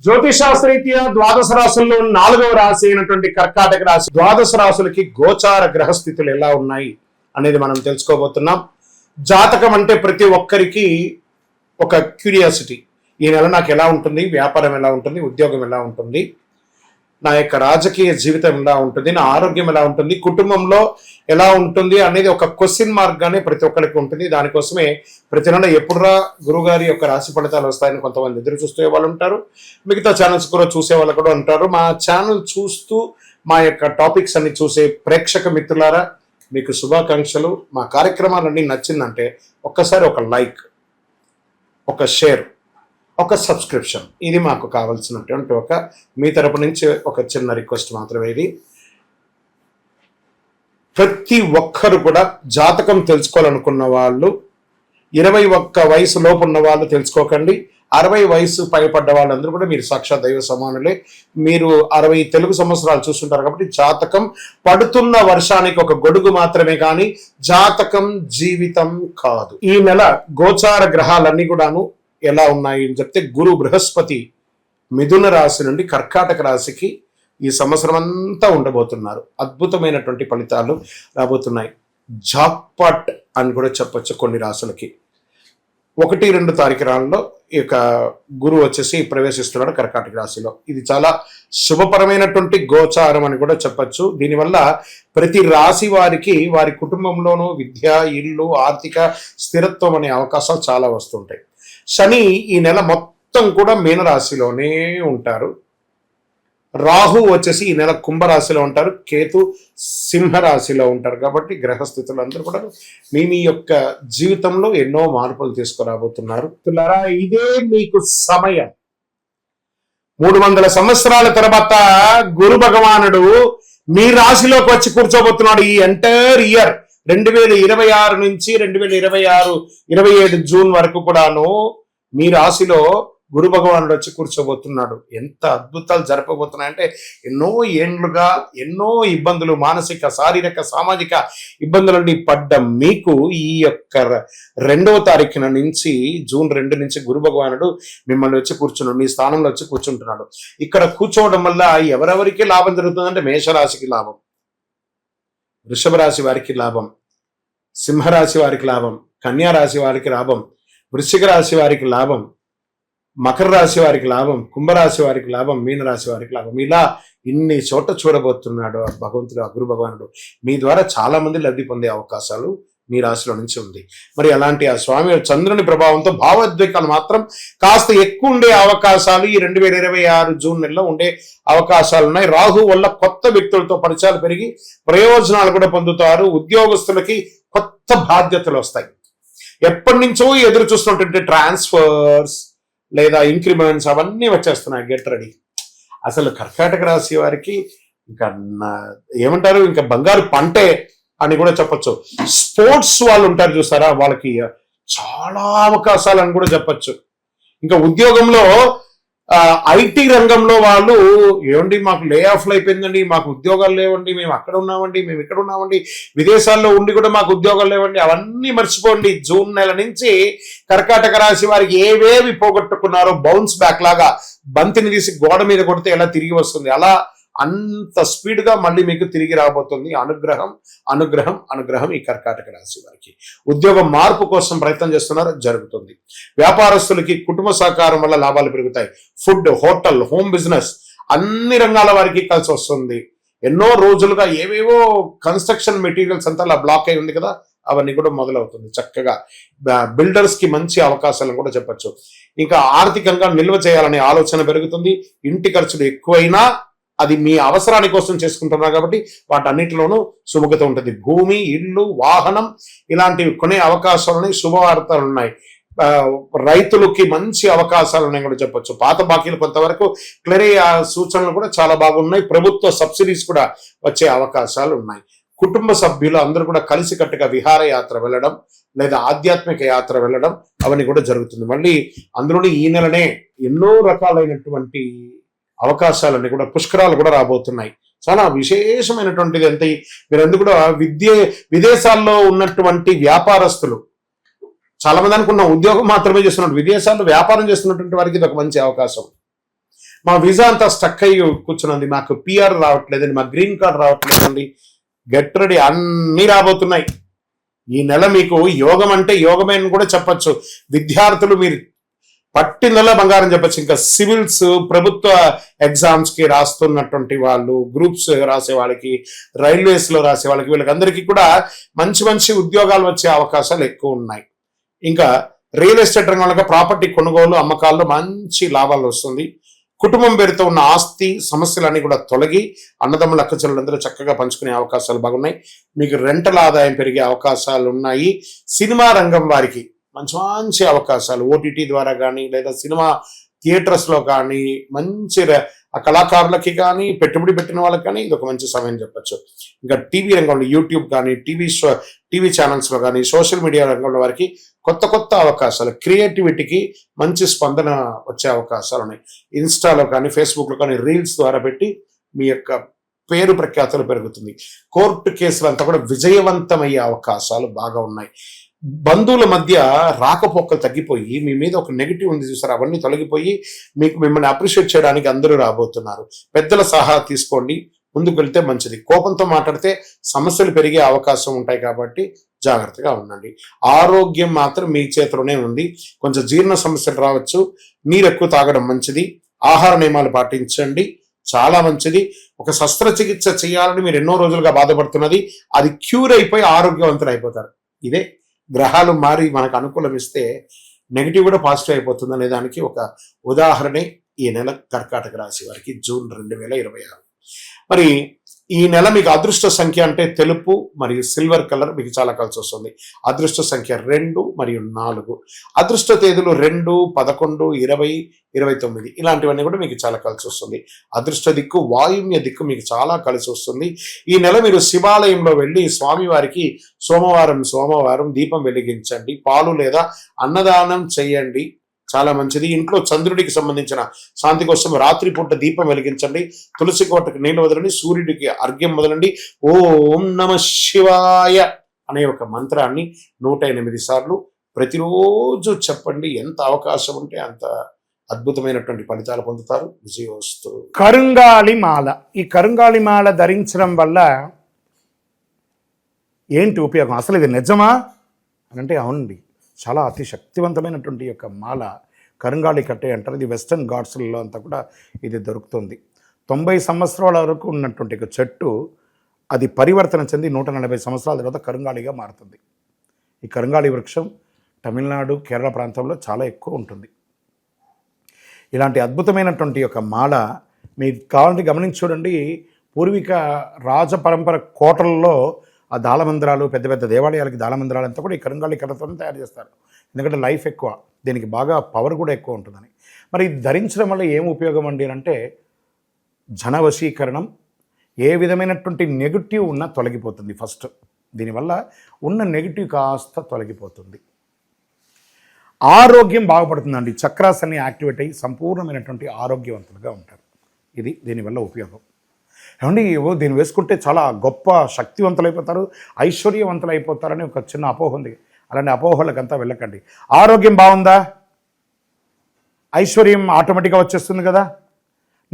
జ్యోతిషాస్త్రరీత్యా ద్వాదశ రాశుల్లో 4వ రాశి అయినటువంటి కర్కాటక రాశి ద్వాదశ రాశులకి గోచార గ్రహస్థితులు ఎలా ఉన్నాయి అనేది మనం తెలుసుకోబోతున్నాం. జాతకం అంటే ప్రతి ఒక్కరికి ఒక క్యూరియాసిటీ. ఈ నెల నాకు ఎలా ఉంటుంది, వ్యాపారం ఎలా ఉంటుంది, ఉద్యోగం ఎలా ఉంటుంది, నా యొక్క రాజకీయ జీవితం ఎలా ఉంటుంది, నా ఆరోగ్యం ఎలా ఉంటుంది, కుటుంబంలో ఎలా ఉంటుంది అనేది ఒక క్వశ్చన్ మార్క్ గానే ప్రతి ఒక్కరికి ఉంటుంది. దానికోసమే ప్రతి నెల ఎప్పుడురా గురుగారి యొక్క రాశి ఫలితాలు వస్తాయని కొంతమంది ఎదురు చూసే వాళ్ళు ఉంటారు. మిగతా ఛానల్స్ కూడా చూసే వాళ్ళు కూడా ఉంటారు. మా ఛానల్ చూస్తూ మా యొక్క టాపిక్స్ అన్ని చూసే ప్రేక్షక మిత్రులారా, మీకు శుభాకాంక్షలు. మా కార్యక్రమాలన్నీ నచ్చిందంటే ఒక్కసారి ఒక లైక్, ఒక షేర్, ఒక సబ్స్క్రిప్షన్, ఇది మాకు కావాల్సినటువంటి మీ తరపు నుంచి ఒక చిన్న రిక్వెస్ట్ మాత్రమే. ఇది ప్రతి ఒక్కరు కూడా జాతకం తెలుసుకోవాలనుకున్న వాళ్ళు 21 వయసు లోపు ఉన్న వాళ్ళు తెలుసుకోకండి. 60 వయసు పైపడ్డ వాళ్ళందరూ కూడా మీరు సాక్షాత్ దైవ సమానులే. మీరు 60 తెలుగు సంవత్సరాలు చూస్తుంటారు కాబట్టి జాతకం పడుతున్న వర్షానికి ఒక గొడుగు మాత్రమే, కానీ జాతకం జీవితం కాదు. ఈ నెల గోచార గ్రహాలన్నీ కూడాను ఎలా ఉన్నాయి అని చెప్తే, గురు బృహస్పతి మిథున రాశి నుండి కర్కాటక రాశికి ఈ సంవత్సరం అంతా ఉండబోతున్నారు. అద్భుతమైనటువంటి ఫలితాలు రాబోతున్నాయి. జాక్పాట్ అని కూడా చెప్పొచ్చు కొన్ని రాశులకి. 1-2 తారీఖులలో ఈ యొక్క గురువు వచ్చేసి ప్రవేశిస్తున్నాడు కర్కాటక రాశిలో. ఇది చాలా శుభపరమైనటువంటి గోచారం అని కూడా చెప్పచ్చు. దీనివల్ల ప్రతి రాశి వారికి వారి కుటుంబంలోనూ విద్య, ఇల్లు, ఆర్థిక స్థిరత్వం అనే అవకాశాలు చాలా వస్తుంటాయి. శని ఈ నెల మొత్తం కూడా మీనరాశిలోనే ఉంటారు. రాహు వచ్చేసి ఈ నెల కుంభరాశిలో ఉంటారు. కేతు సింహరాశిలో ఉంటారు. కాబట్టి గ్రహస్థితులు అందరూ కూడా మీ యొక్క జీవితంలో ఎన్నో మార్పులు తీసుకురాబోతున్నారు. ఇదే మీకు సమయం. 300 సంవత్సరాల తర్వాత గురు భగవానుడు మీ రాశిలోకి వచ్చి కూర్చోబోతున్నాడు. ఈ ఎంటైర్ ఇయర్ 2026 నుంచి 2027 జూన్ వరకు కూడాను మీ రాశిలో గురు భగవానుడు వచ్చి కూర్చోబోతున్నాడు. ఎంత అద్భుతాలు జరపబోతున్నాయంటే, ఎన్నో ఏండ్లుగా ఎన్నో ఇబ్బందులు, మానసిక, శారీరక, సామాజిక ఇబ్బందులన్నీ పడ్డ మీకు ఈ యొక్క 2వ తారీఖున నుంచి జూన్ 2 నుంచి గురు భగవానుడు మిమ్మల్ని వచ్చి కూర్చున్నాడు, మీ స్థానంలో వచ్చి కూర్చుంటున్నాడు. ఇక్కడ కూర్చోవడం వల్ల ఎవరెవరికి లాభం జరుగుతుందంటే, మేషరాశికి లాభం, వృషభ రాశి వారికి లాభం, సింహరాశి వారికి లాభం, కన్యా రాశి వారికి లాభం, వృశ్చిక రాశి వారికి లాభం, మకర రాశి వారికి లాభం, కుంభరాశి వారికి లాభం, మీనరాశి వారికి లాభం. ఇలా ఇన్ని చోట చూడబోతున్నాడు భగవంతుడు, గురు భగవానుడు. మీ ద్వారా చాలా మంది లబ్ధి పొందే అవకాశాలు మీ రాశిలో నుంచి ఉంది. మరి అలాంటి ఆ స్వామి చంద్రుని ప్రభావంతో భావోద్వేగాలు మాత్రం కాస్త ఎక్కువ ఉండే అవకాశాలు ఈ 2026 జూన్ నెలలో ఉండే అవకాశాలు ఉన్నాయి. రాహు వల్ల కొత్త వ్యక్తులతో పరిచయాలు పెరిగి ప్రయోజనాలు కూడా పొందుతారు. ఉద్యోగస్తులకి కొత్త బాధ్యతలు వస్తాయి. ఎప్పటి నుంచో ఎదురు చూస్తున్నటువంటి ట్రాన్స్ఫర్స్ లేదా ఇంక్రిమెంట్స్ అవన్నీ వచ్చేస్తున్నాయి. Get ready. అసలు కర్కాటక రాశి వారికి ఇంకా ఏమంటారు, ఇంకా బంగారు పంటే అని కూడా చెప్పచ్చు. స్పోర్ట్స్ వాళ్ళు ఉంటారు చూసారా, వాళ్ళకి చాలా అవకాశాలు అని కూడా చెప్పచ్చు. ఇంకా ఉద్యోగంలో ఐటీ రంగంలో వాళ్ళు ఏమండి మాకు లే ఆఫ్లు అయిపోయిందండి, మాకు ఉద్యోగాలు లేవండి, మేము అక్కడ ఉన్నామండి, మేము ఇక్కడ ఉన్నామండి, విదేశాల్లో ఉండి కూడా మాకు ఉద్యోగాలు లేవండి, అవన్నీ మర్చిపోండి. జూన్ నెల నుంచి కర్కాటక రాశి వారికి ఏవేవి పోగొట్టుకున్నారో బౌన్స్ బ్యాక్ లాగా బంతిని తీసి గోడ మీద కొడితే ఎలా తిరిగి వస్తుంది, అలా అంత స్పీడ్ గా మళ్ళీ మీకు తిరిగి రాబోతుంది. అనుగ్రహం అనుగ్రహం అనుగ్రహం ఈ కర్కాటక రాశి వారికి. ఉద్యోగం మార్పు కోసం ప్రయత్నం చేస్తున్నారు, జరుగుతుంది. వ్యాపారస్తులకి కుటుంబ సహకారం వల్ల లాభాలు పెరుగుతాయి. ఫుడ్, హోటల్, హోమ్ బిజినెస్ అన్ని రంగాల వారికి కలిసి వస్తుంది. ఎన్నో రోజులుగా ఏవేవో కన్స్ట్రక్షన్ మెటీరియల్స్ అంతా అలా బ్లాక్ అయి ఉంది కదా, అవన్నీ కూడా మొదలవుతుంది. చక్కగా బిల్డర్స్ కి మంచి అవకాశాలను కూడా చెప్పచ్చు. ఇంకా ఆర్థికంగా నిల్వ చేయాలనే ఆలోచన పెరుగుతుంది. ఇంటి ఖర్చులు ఎక్కువైనా అది మీ అవసరాని కోసం చేసుకుంటున్నారు కాబట్టి వాటన్నిటిలోనూ సుముఖత ఉంటుంది. భూమి, ఇల్లు, వాహనం ఇలాంటివి కొనే అవకాశాలని శుభవార్తలు ఉన్నాయి. రైతులకి మంచి అవకాశాలు ఉన్నాయి కూడా చెప్పొచ్చు. పాత బాకీలు కొంతవరకు క్లియర్ అయ్యే సూచనలు కూడా చాలా బాగున్నాయి. ప్రభుత్వ సబ్సిడీస్ కూడా వచ్చే అవకాశాలు ఉన్నాయి. కుటుంబ సభ్యులు అందరూ కూడా కలిసికట్టుగా విహారయాత్ర వెళ్ళడం లేదా ఆధ్యాత్మిక యాత్ర వెళ్ళడం అవన్నీ కూడా జరుగుతుంది. మళ్ళీ అందులోని ఈ నెలనే ఎన్నో రకాలైనటువంటి అవకాశాలన్నీ కూడా, పుష్కరాలు కూడా రాబోతున్నాయి. చాలా విశేషమైనటువంటిది. అంతే మీరందరూ కూడా విదేశాల్లో ఉన్నటువంటి వ్యాపారస్తులు చాలా మంది అనుకున్న ఉద్యోగం మాత్రమే చేస్తున్నట్టు, విదేశాల్లో వ్యాపారం చేస్తున్నటువంటి వారికి ఇది ఒక మంచి అవకాశం. మా వీసా అంతా స్టక్ అయ్యి కూర్చున్నది, మాకు పిఆర్ రావట్లేదండి, మా గ్రీన్ కార్డ్ రావట్లేదండి. గెట్ రెడీ, అన్నీ రాబోతున్నాయి. ఈ నెల మీకు యోగం అంటే యోగమే అని కూడా చెప్పచ్చు. విద్యార్థులు మీరు పట్టిందల్లా బంగారం చెప్పచ్చు. ఇంకా సివిల్స్, ప్రభుత్వ ఎగ్జామ్స్కి రాస్తున్నటువంటి వాళ్ళు, గ్రూప్స్ రాసే వాళ్ళకి, రైల్వేస్లో రాసే వాళ్ళకి, వీళ్ళకందరికీ కూడా మంచి మంచి ఉద్యోగాలు వచ్చే అవకాశాలు ఎక్కువ ఉన్నాయి. ఇంకా రియల్ ఎస్టేట్ రంగంలో ప్రాపర్టీ కొనుగోలు అమ్మకాల్లో మంచి లాభాలు వస్తుంది. కుటుంబం పేరుతో ఉన్న ఆస్తి సమస్యలన్నీ కూడా తొలగి అన్నదమ్ముల అక్కచెల్లెలందరూ చక్కగా పంచుకునే అవకాశాలు బాగున్నాయి. మీకు రెంటల ఆదాయం పెరిగే అవకాశాలు ఉన్నాయి. సినిమా రంగం వారికి మంచి మంచి అవకాశాలు ఓటీటీ ద్వారా కానీ లేదా సినిమా థియేటర్స్లో కానీ మంచి కళాకారులకి కానీ పెట్టుబడి పెట్టిన వాళ్ళకి కానీ ఇది ఒక మంచి సమయం చెప్పచ్చు. ఇంకా టీవీ రంగంలో యూట్యూబ్ కానీ టీవీ ఛానల్స్లో కానీ సోషల్ మీడియా రంగంలో వారికి కొత్త కొత్త అవకాశాలు, క్రియేటివిటీకి మంచి స్పందన వచ్చే అవకాశాలు ఉన్నాయి. ఇన్స్టాలో కానీ ఫేస్బుక్లో కానీ రీల్స్ ద్వారా పెట్టి మీ యొక్క పేరు ప్రఖ్యాతులు పెరుగుతుంది. కోర్టు కేసులు అంతా కూడా విజయవంతమయ్యే అవకాశాలు బాగా ఉన్నాయి. బంధువుల మధ్య రాకపోకలు తగ్గిపోయి మీ మీద ఒక నెగిటివ్ ఉంది చూసారు, అవన్నీ తొలగిపోయి మిమ్మల్ని అప్రిషియేట్ చేయడానికి అందరూ రాబోతున్నారు. పెద్దల సలహా తీసుకోండి, ముందుకు వెళ్తే మంచిది. కోపంతో మాట్లాడితే సమస్యలు పెరిగే అవకాశం ఉంటాయి కాబట్టి జాగ్రత్తగా ఉండండి. ఆరోగ్యం మాత్రం మీ చేతిలోనే ఉంది. కొంచెం జీర్ణ సమస్యలు రావచ్చు. నీరు ఎక్కువ తాగడం మంచిది. ఆహార నియమాలు పాటించండి, చాలా మంచిది. ఒక శస్త్రచికిత్స చేయాలని మీరు ఎన్నో రోజులుగా బాధపడుతున్నది, అది క్యూర్ అయిపోయి ఆరోగ్యవంతులు అయిపోతారు. ఇదే గ్రహాలు మారి మనకు అనుకూలం ఇస్తే నెగిటివ్ కూడా పాజిటివ్ అయిపోతుంది అనే దానికి ఒక ఉదాహరణే ఈ నెల కర్కాటక రాశి వారికి జూన్ 2026. మరి ఈ నెల మీకు అదృష్ట సంఖ్య అంటే తెలుపు మరియు సిల్వర్ కలర్ మీకు చాలా కలిసి వస్తుంది. అదృష్ట సంఖ్య 2 మరియు 4. అదృష్ట తేదీలు 2, 11, 20, 29 ఇలాంటివన్నీ కూడా మీకు చాలా కలిసి వస్తుంది. అదృష్ట దిక్కు వాయువ్య దిక్కు మీకు చాలా కలిసి వస్తుంది. ఈ నెల మీరు శివాలయంలో వెళ్ళి స్వామివారికి సోమవారం దీపం వెలిగించండి. పాలు లేదా అన్నదానం చేయండి, చాలా మంచిది. ఇంట్లో చంద్రుడికి సంబంధించిన శాంతి కోసం రాత్రిపూట దీపం వెలిగించండి. తులసి కోటకు నీళ్ళు వదలండి. సూర్యుడికి అర్ఘ్యం వదలండి. ఓం నమ శివాయ అనే ఒక మంత్రాన్ని 108 సార్లు ప్రతిరోజు చెప్పండి. ఎంత అవకాశం ఉంటే అంత అద్భుతమైనటువంటి ఫలితాలు పొందుతారు. విజయోస్తు. కరుంగాళి మాల. ఈ కరుంగాళి మాల ధరించడం వల్ల ఏంటి ఉపయోగం? అసలు ఇది నిజమా అని అంటే అవునండి, చాలా అతి శక్తివంతమైనటువంటి యొక్క మాల కరుంగాళి కట్టే అంటారు. ఇది వెస్టర్న్ ఘాట్స్లలో అంతా కూడా ఇది దొరుకుతుంది. 90 సంవత్సరాల వరకు ఉన్నటువంటి ఒక చెట్టు అది పరివర్తన చెంది 140 సంవత్సరాల తర్వాత కరుంగాళిగా మారుతుంది. ఈ కరుంగాళి వృక్షం తమిళనాడు, కేరళ ప్రాంతంలో చాలా ఎక్కువ ఉంటుంది. ఇలాంటి అద్భుతమైనటువంటి యొక్క మాల మీకు కావాలంటే గమనించి చూడండి. పూర్వీక రాజపరంపర కోటలలో ఆ దాళమందిరాలు, పెద్ద పెద్ద దేవాలయాలకి దాళమందిరాలు అంతా కూడా ఈ కరుంగాళి కర్రతో తయారు చేస్తారు. ఎందుకంటే లైఫ్ ఎక్కువ, దీనికి బాగా పవర్ కూడా ఎక్కువ ఉంటుందని. మరి ఇది ధరించడం వల్ల ఏం ఉపయోగం అండి అంటే జన వశీకరణం, ఏ విధమైనటువంటి నెగిటివ్ ఉన్నా తొలగిపోతుంది. ఫస్ట్ దీనివల్ల ఉన్న నెగిటివ్ కాస్త తొలగిపోతుంది. ఆరోగ్యం బాగుపడుతుందండి. చక్రాస్ అన్ని యాక్టివేట్ అయ్యి సంపూర్ణమైనటువంటి ఆరోగ్యవంతులుగా ఉంటారు. ఇది దీనివల్ల ఉపయోగం. ఏమండి దీన్ని వేసుకుంటే చాలా గొప్ప శక్తివంతులైపోతారు, ఐశ్వర్యవంతులైపోతారని ఒక చిన్న అపోహ ఉంది. అలాంటి అపోహలకంతా వెళ్ళకండి. ఆరోగ్యం బాగుందా, ఐశ్వర్యం ఆటోమేటిక్గా వచ్చేస్తుంది కదా.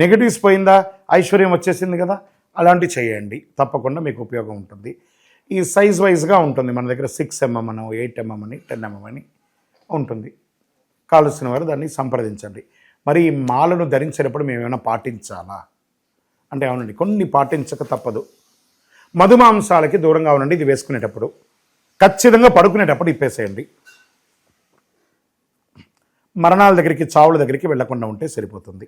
నెగిటివ్స్ పోయిందా, ఐశ్వర్యం వచ్చేసింది కదా. అలాంటివి చేయండి, తప్పకుండా మీకు ఉపయోగం ఉంటుంది. ఈ సైజ్ వైజ్గా ఉంటుంది. మన దగ్గర 6mm అని, 8mm అని, 10mm అని ఉంటుంది. కావలసిన వారు దాన్ని సంప్రదించండి. మరి ఈ మాలను ధరించేటప్పుడు మేము ఏమైనా పాటించాలా అంటే అవునండి, కొన్ని పాటించక తప్పదు. మధుమాంసాలకి దూరంగా ఉండండి. ఇది వేసుకునేటప్పుడు ఖచ్చితంగా పడుకునేటప్పుడు ఇప్పేసేయండి. మరణాల దగ్గరికి, చావుల దగ్గరికి వెళ్లకుండా ఉంటే సరిపోతుంది.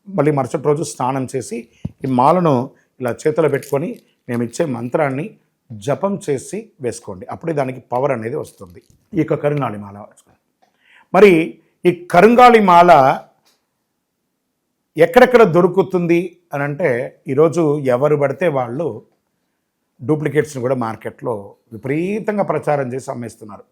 మళ్ళీ మరుసటి రోజు స్నానం చేసి ఈ మాలను ఇలా చేతిలో పెట్టుకొని మేము ఇచ్చే మంత్రాన్ని జపం చేసి వేసుకోండి. అప్పుడే దానికి పవర్ అనేది వస్తుంది. ఈ యొక్క కరుంగాళి మాల. మరి ఈ కరుంగాళి మాల ఎక్కడెక్కడ దొరుకుతుంది అని అంటే ఈరోజు ఎవరు పడితే వాళ్ళు డూప్లికేట్స్ని కూడా మార్కెట్లో విపరీతంగా ప్రచారం చేసి అమ్మేస్తున్నారు.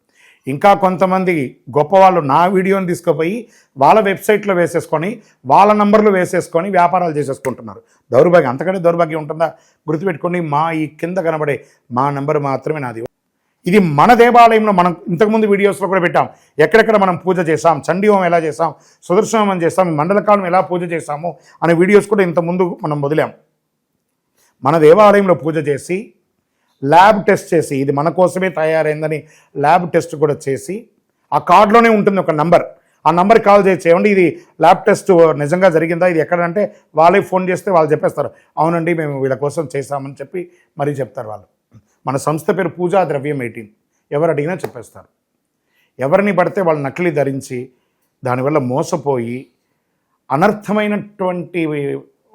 ఇంకా కొంతమంది గొప్పవాళ్ళు నా వీడియోని తీసుకుపోయి వాళ్ళ వెబ్సైట్లో వేసేసుకొని వాళ్ళ నంబర్లు వేసేసుకొని వ్యాపారాలు చేసేసుకుంటున్నారు. దౌర్భాగ్యం, అంతకంటే దౌర్భాగ్యం ఉంటుందా? గుర్తుపెట్టుకోండి, మా ఈ కింద కనబడే మా నంబర్ మాత్రమే నాది. ఇది మన దేవాలయంలో మనం ఇంతకుముందు వీడియోస్లో కూడా పెట్టాం. ఎక్కడెక్కడ మనం పూజ చేసాం, చండీ హోమం ఎలా చేసాం, సుదర్శన హోమం చేస్తాం, మండలకాలం ఎలా పూజ చేసాము అనే వీడియోస్ కూడా ఇంతకుముందు మనం వదిలాం. మన దేవాలయంలో పూజ చేసి ల్యాబ్ టెస్ట్ చేసి ఇది మన కోసమే తయారైందని ల్యాబ్ టెస్ట్ కూడా చేసి ఆ కార్డులోనే ఉంటుంది ఒక నంబర్. ఆ నంబర్కి కాల్ చేసి ఏమండి ఇది ల్యాబ్ టెస్ట్ నిజంగా జరిగిందా, ఇది ఎక్కడంటే వాళ్ళే ఫోన్ చేస్తే వాళ్ళు చెప్పేస్తారు అవునండి మేము వీళ్ళ కోసం చేశామని చెప్పి మరీ చెప్తారు వాళ్ళు. మన సంస్థ పేరు పూజా ద్రవ్యం 18. ఎవరు అడిగినా చెప్పేస్తారు. ఎవరిని పడితే వాళ్ళు నకిలీ ధరించి దానివల్ల మోసపోయి అనర్థమైనటువంటి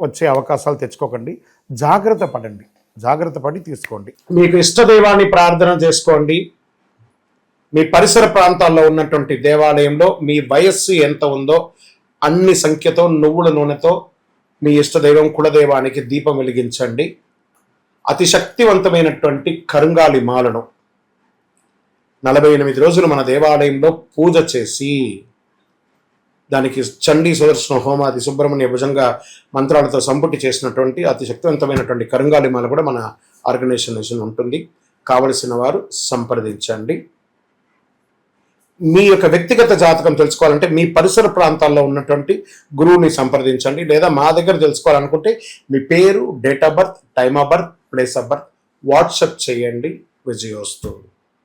వచ్చే అవకాశాలు తెచ్చుకోకండి. జాగ్రత్త పడండి, జాగ్రత్త పడి తీసుకోండి. మీకు ఇష్టదైవాన్ని ప్రార్థన చేసుకోండి. మీ పరిసర ప్రాంతాల్లో ఉన్నటువంటి దేవాలయంలో మీ వయస్సు ఎంత ఉందో అన్ని సంఖ్యతో నువ్వుల నూనెతో మీ ఇష్టదైవం కులదైవానికి దీపం వెలిగించండి. అతి శక్తివంతమైనటువంటి కరుంగాలి మాలను 48 రోజులు మన దేవాలయంలో పూజ చేసి దానికి చండీ సుదర్శన హోమాది సుబ్రహ్మణ్య భుజంగా మంత్రాలతో సంపుటి చేసినటువంటి అతి శక్తివంతమైనటువంటి కరుంగాలి మాల కూడా మన ఆర్గనైజేషన్ ఉంటుంది. కావలసిన వారు సంప్రదించండి. మీ యొక్క వ్యక్తిగత జాతకం తెలుసుకోవాలంటే మీ పరిసర ప్రాంతాల్లో ఉన్నటువంటి గురువుని సంప్రదించండి. లేదా మా దగ్గర తెలుసుకోవాలనుకుంటే మీ పేరు, date of birth, time of birth, place of birth WhatsApp చేయండి. విజయోస్తు.